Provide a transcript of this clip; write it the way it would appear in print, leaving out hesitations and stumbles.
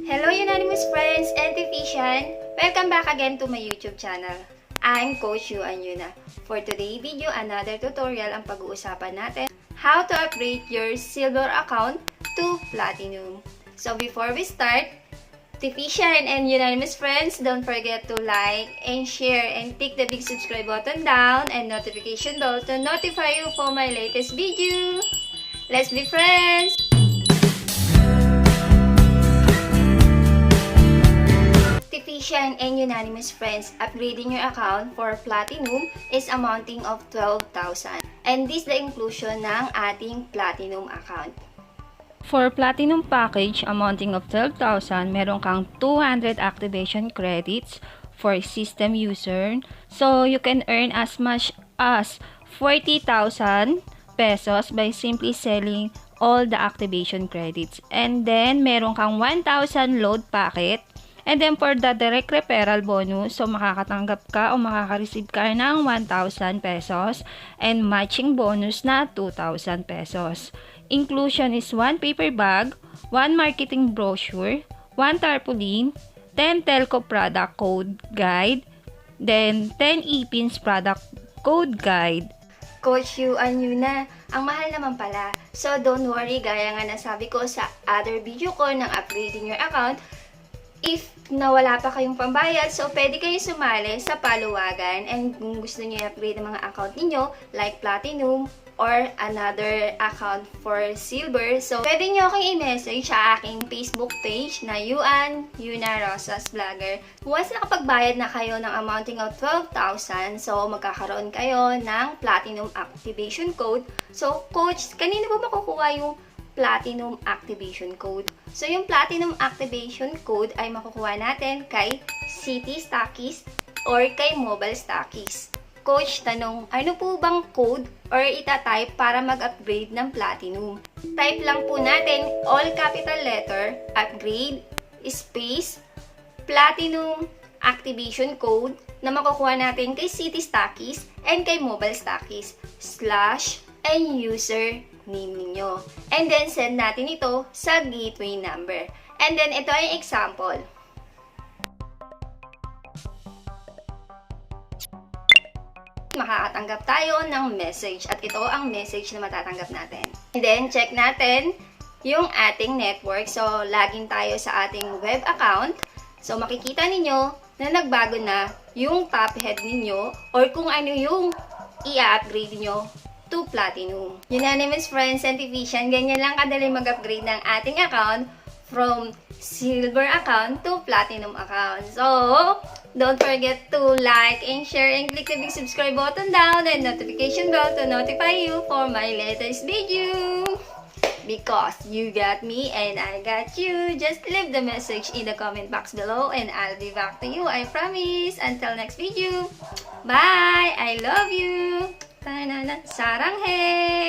Hello Unanimous Friends and TPC. Welcome back again to my YouTube channel. I'm Coach Hyuna. For today's video, another tutorial ang pag-uusapan natin how to upgrade your Silver Account to Platinum. So before we start, TPC and Unanimous Friends, don't forget to like and share and click the big subscribe button down and notification bell to notify you for my latest video. Let's be friends! TPC and Unanimous Friends, upgrading your account for Platinum is amounting of 12,000. And this the inclusion ng ating Platinum account. For Platinum package amounting of 12,000, meron kang 200 activation credits for system user. So, you can earn as much as 40,000 pesos by simply selling all the activation credits. And then, meron kang 1,000 load packet. And then, for the direct referral bonus, so makakatanggap ka o makaka-receive ka ng 1,000 pesos and matching bonus na 2,000 pesos. Inclusion is 1 paper bag, 1 marketing brochure, 1 tarpaulin, 10 telco product code guide, then 10 e-pins product code guide. Coach Hyuna, ang mahal naman pala. So, don't worry, gaya nga nasabi ko sa other video ko ng upgrading your account, if nawala pa kayong pambayad, so pwede kayo sumali sa paluwagan and kung gusto niyo i-upgrade ang mga account niyo like Platinum or another account for Silver, so pwede niyo akong i-message sa aking Facebook page na Euanne, eunilynrosas vlogger. Once nakapagbayad na kayo ng amounting of 12,000, so magkakaroon kayo ng Platinum Activation Code. So, Coach, kanino ba makukuha yung Platinum Activation Code? So, yung Platinum Activation Code ay makukuha natin kay City Stockies or kay Mobile Stockies. Coach, tanong, ano po bang code or itatype para mag-upgrade ng Platinum? Type lang po natin all capital letter, upgrade, space, Platinum Activation Code na makukuha natin kay City Stockies and kay Mobile Stockies / and user name ninyo. And then, send natin ito sa gateway number. And then, ito ay example. Makakatanggap tayo ng message. At ito ang message na matatanggap natin. And then, check natin yung ating network. So, login tayo sa ating web account. So, makikita ninyo na nagbago na yung top head ninyo or kung ano yung i-upgrade nyo to Platinum. Unanimous Friends and TPC, ganyan lang kadali mag-upgrade ng ating account from Silver account to Platinum account. So, don't forget to like and share and click the big subscribe button down and notification bell to notify you for my latest video. Because you got me and I got you. Just leave the message in the comment box below and I'll be back to you, I promise. Until next video. Bye! I love you! Saranghe!